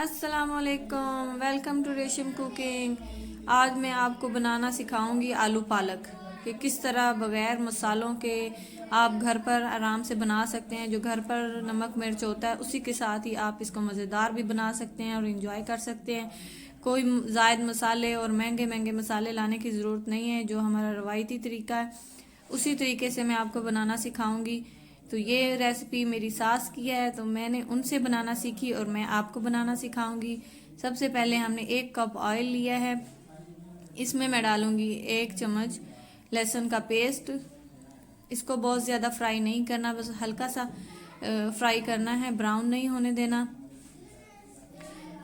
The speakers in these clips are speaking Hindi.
अस्सलामुअलैकुम, वेलकम टू रेशम कुकिंग। आज मैं आपको बनाना सिखाऊंगी आलू पालक कि किस तरह बग़ैर मसालों के आप घर पर आराम से बना सकते हैं। जो घर पर नमक मिर्च होता है उसी के साथ ही आप इसको मज़ेदार भी बना सकते हैं और इन्जॉय कर सकते हैं। कोई ज़ायद मसाले और महंगे महंगे मसाले लाने की ज़रूरत नहीं है। जो हमारा रवायती तरीका है उसी तरीके से मैं आपको बनाना सिखाऊंगी। तो ये रेसिपी मेरी सास की है, तो मैंने उनसे बनाना सीखी और मैं आपको बनाना सिखाऊंगी। सबसे पहले हमने 1 कप ऑयल लिया है। इसमें मैं डालूंगी 1 चम्मच लहसुन का पेस्ट। इसको बहुत ज़्यादा फ्राई नहीं करना, बस हल्का सा फ्राई करना है, ब्राउन नहीं होने देना।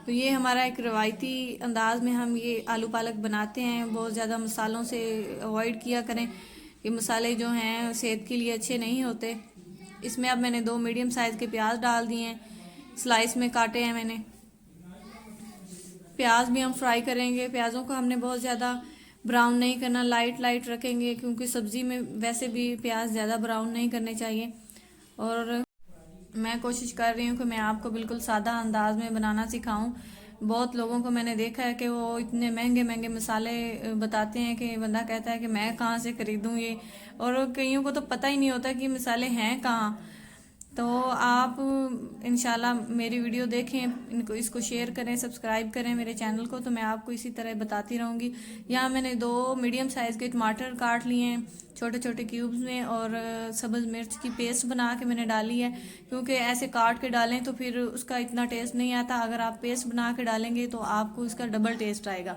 तो ये हमारा एक रवायती अंदाज में हम ये आलू पालक बनाते हैं। बहुत ज़्यादा मसालों से अवॉइड किया करें। ये मसाले जो हैं सेहत के लिए अच्छे नहीं होते। इसमें अब मैंने 2 मीडियम साइज़ के प्याज डाल दिए हैं, स्लाइस में काटे हैं मैंने। प्याज भी हम फ्राई करेंगे। प्याज़ों को हमने बहुत ज़्यादा ब्राउन नहीं करना, लाइट लाइट रखेंगे, क्योंकि सब्ज़ी में वैसे भी प्याज ज़्यादा ब्राउन नहीं करने चाहिए। और मैं कोशिश कर रही हूँ कि मैं आपको बिल्कुल सादा अंदाज में बनाना सिखाऊं। बहुत लोगों को मैंने देखा है कि वो इतने महंगे महंगे मसाले बताते हैं कि बंदा कहता है कि मैं कहाँ से खरीदूं ये, और कईयों को तो पता ही नहीं होता कि मसाले हैं कहाँ। तो आप इंशाल्लाह मेरी वीडियो देखें, इनको इसको शेयर करें, सब्सक्राइब करें मेरे चैनल को, तो मैं आपको इसी तरह बताती रहूँगी। यहाँ मैंने 2 मीडियम साइज़ के टमाटर काट लिए हैं छोटे छोटे क्यूब्स में, और सब्ज़ मिर्च की पेस्ट बना के मैंने डाली है, क्योंकि ऐसे काट के डालें तो फिर उसका इतना टेस्ट नहीं आता। अगर आप पेस्ट बना के डालेंगे तो आपको इसका डबल टेस्ट आएगा।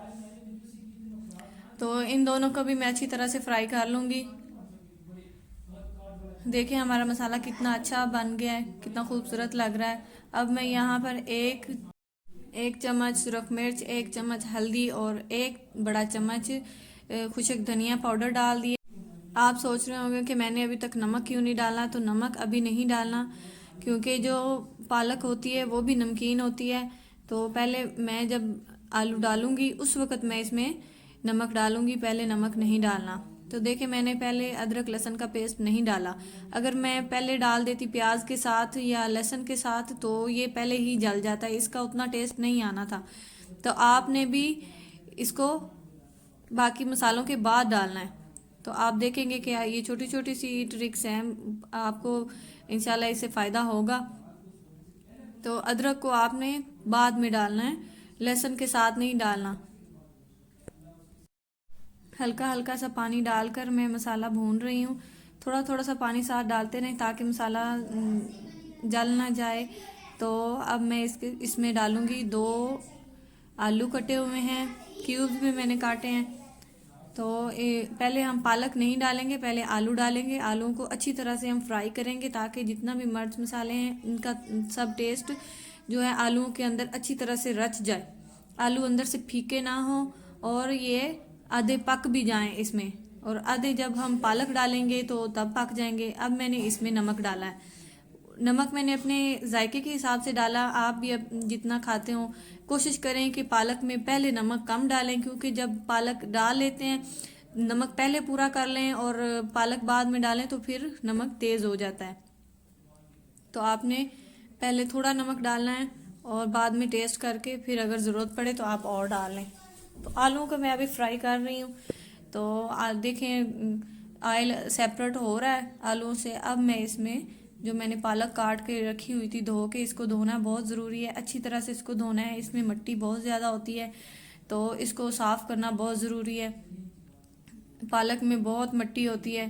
तो इन दोनों को भी मैं अच्छी तरह से फ्राई कर लूँगी। देखिए हमारा मसाला कितना अच्छा बन गया है, कितना खूबसूरत लग रहा है। अब मैं यहाँ पर एक चम्मच सुरख मिर्च, 1 चम्मच हल्दी और 1 बड़ा चम्मच खुशक धनिया पाउडर डाल दिए। आप सोच रहे होंगे कि मैंने अभी तक नमक क्यों नहीं डाला। तो नमक अभी नहीं डालना, क्योंकि जो पालक होती है वो भी नमकीन होती है। तो पहले मैं जब आलू डालूंगी उस वक़्त मैं इसमें नमक डालूंगी, पहले नमक नहीं डालना। तो देखिए मैंने पहले अदरक लहसुन का पेस्ट नहीं डाला। अगर मैं पहले डाल देती प्याज के साथ या लहसुन के साथ तो ये पहले ही जल जाता है, इसका उतना टेस्ट नहीं आना था। तो आपने भी इसको बाकी मसालों के बाद डालना है। तो आप देखेंगे कि ये छोटी छोटी सी ट्रिक्स हैं, आपको इंशाल्लाह इससे फ़ायदा होगा। तो अदरक को आपने बाद में डालना है, लहसुन के साथ नहीं डालना। हल्का हल्का सा पानी डालकर मैं मसाला भून रही हूँ। थोड़ा थोड़ा सा पानी साथ डालते रहें ताकि मसाला जल ना जाए। तो अब मैं इसमें डालूँगी 2 आलू कटे हुए हैं, क्यूब्स में मैंने काटे हैं। तो पहले हम पालक नहीं डालेंगे, पहले आलू डालेंगे। आलूओं को अच्छी तरह से हम फ्राई करेंगे ताकि जितना भी मिर्च मसाले हैं इनका सब टेस्ट जो है आलूओं के अंदर अच्छी तरह से रच जाए, आलू अंदर से फीके ना हो और ये आधे पक भी जाएं इसमें। और आधे जब हम पालक डालेंगे तो तब पक जाएंगे। अब मैंने इसमें नमक डाला है। नमक मैंने अपने जायके के हिसाब से डाला, आप भी जितना खाते हो कोशिश करें कि पालक में पहले नमक कम डालें, क्योंकि जब पालक डाल लेते हैं नमक पहले पूरा कर लें और पालक बाद में डालें तो फिर नमक तेज़ हो जाता है। तो आपने पहले थोड़ा नमक डालना है और बाद में टेस्ट करके फिर अगर ज़रूरत पड़े तो आप और डाल लें। तो आलूओं को मैं अभी फ्राई कर रही हूँ। तो देखें ऑयल सेपरेट हो रहा है आलूओं से। अब मैं इसमें जो मैंने पालक काट के रखी हुई थी धो के, इसको धोना बहुत ज़रूरी है, अच्छी तरह से इसको धोना है। इसमें मिट्टी बहुत ज़्यादा होती है तो इसको साफ़ करना बहुत ज़रूरी है। पालक में बहुत मिट्टी होती है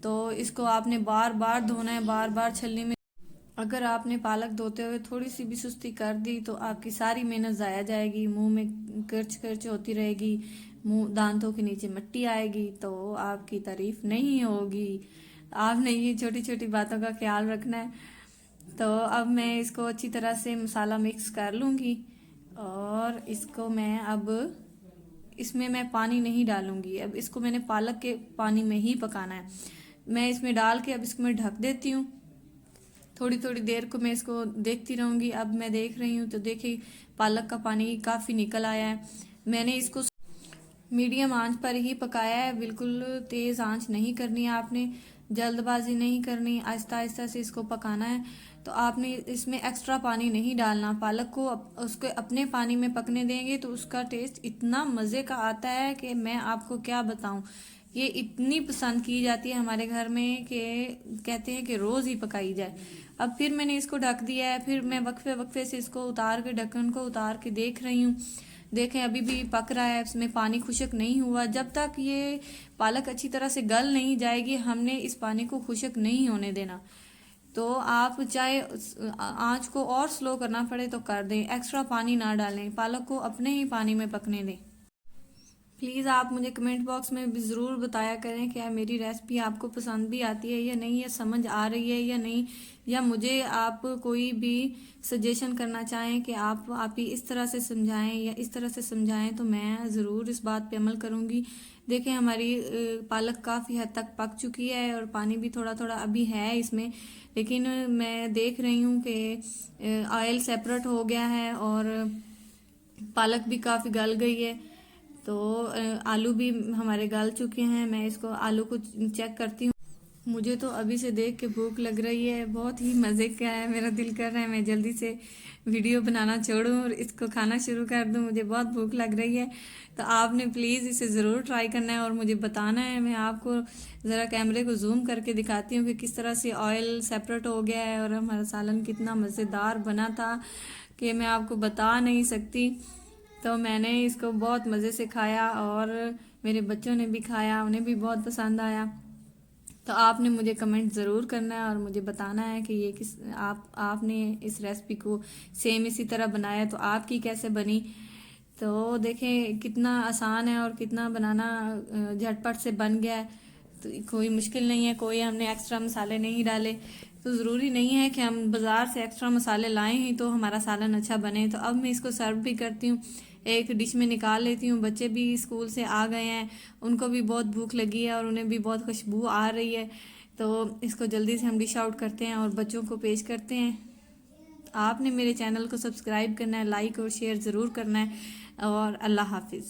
तो इसको आपने बार बार धोना है, बार बार छलनी में। अगर आपने पालक धोते हुए थोड़ी सी भी सुस्ती कर दी तो आपकी सारी मेहनत ज़ाया जाएगी, मुंह में किरच किरच होती रहेगी, मुंह दांतों के नीचे मिट्टी आएगी, तो आपकी तारीफ नहीं होगी। आपने ये छोटी छोटी बातों का ख्याल रखना है। तो अब मैं इसको अच्छी तरह से मसाला मिक्स कर लूँगी और इसको मैं अब इसमें मैं पानी नहीं डालूंगी। अब इसको मैंने पालक के पानी में ही पकाना है। मैं इसमें डाल के अब इसको मैं ढक देती हूँ। थोड़ी थोड़ी देर को मैं इसको देखती रहूँगी। अब मैं देख रही हूँ तो देखिए पालक का पानी काफ़ी निकल आया है। मैंने इसको मीडियम आंच पर ही पकाया है, बिल्कुल तेज़ आंच नहीं करनी है आपने, जल्दबाजी नहीं करनी, आहिस्ता आहिस्ता से इसको पकाना है। तो आपने इसमें एक्स्ट्रा पानी नहीं डालना। पालक को उसके अपने पानी में पकने देंगे तो उसका टेस्ट इतना मज़े का आता है कि मैं आपको क्या बताऊं। ये इतनी पसंद की जाती है हमारे घर में कि कहते हैं कि रोज़ ही पकाई जाए। अब फिर मैंने इसको ढक दिया है, फिर मैं वक्फे वक्फे से इसको उतार के, ढक्कन को उतार के देख रही हूँ। देखें अभी भी पक रहा है, इसमें पानी खुश्क नहीं हुआ। जब तक ये पालक अच्छी तरह से गल नहीं जाएगी हमने इस पानी को खुश्क नहीं होने देना। तो आप चाहे आंच को और स्लो करना पड़े तो कर दें, एक्स्ट्रा पानी ना डालें, पालक को अपने ही पानी में पकने दें। प्लीज़ आप मुझे कमेंट बॉक्स में भी ज़रूर बताया करें क्या मेरी रेसिपी आपको पसंद भी आती है या नहीं, या समझ आ रही है या नहीं, या मुझे आप कोई भी सजेशन करना चाहें कि आप ही इस तरह से समझाएं या इस तरह से समझाएं तो मैं ज़रूर इस बात पे अमल करूँगी। देखें हमारी पालक काफ़ी हद तक पक चुकी है और पानी भी थोड़ा थोड़ा अभी है इसमें, लेकिन मैं देख रही हूँ कि ऑयल सेपरेट हो गया है और पालक भी काफ़ी गल गई है। तो आलू भी हमारे गल चुके हैं। मैं इसको आलू को चेक करती हूँ। मुझे तो अभी से देख के भूख लग रही है, बहुत ही मज़े का है। मेरा दिल कर रहा है मैं जल्दी से वीडियो बनाना छोड़ूं और इसको खाना शुरू कर दूं, मुझे बहुत भूख लग रही है। तो आपने प्लीज़ इसे ज़रूर ट्राई करना है और मुझे बताना है। मैं आपको ज़रा कैमरे को जूम करके दिखाती हूँ कि किस तरह से ऑयल सेपरेट हो गया है और हमारा सालन कितना मज़ेदार बना था कि मैं आपको बता नहीं सकती। तो मैंने इसको बहुत मज़े से खाया और मेरे बच्चों ने भी खाया, उन्हें भी बहुत पसंद आया। तो आपने मुझे कमेंट ज़रूर करना है और मुझे बताना है कि ये किस आपने इस रेसिपी को सेम इसी तरह बनाया तो आपकी कैसे बनी। तो देखें कितना आसान है और कितना बनाना झटपट से बन गया है। तो कोई मुश्किल नहीं है, कोई हमने एक्स्ट्रा मसाले नहीं डाले। तो ज़रूरी नहीं है कि हम बाज़ार से एक्स्ट्रा मसाले लाएं ही तो हमारा सालन अच्छा बने। तो अब मैं इसको सर्व भी करती हूँ, एक डिश में निकाल लेती हूँ। बच्चे भी स्कूल से आ गए हैं, उनको भी बहुत भूख लगी है और उन्हें भी बहुत खुशबू आ रही है। तो इसको जल्दी से हम डिश आउट करते हैं और बच्चों को पेश करते हैं। आपने मेरे चैनल को सब्सक्राइब करना है, लाइक और शेयर ज़रूर करना है और अल्लाह हाफिज़।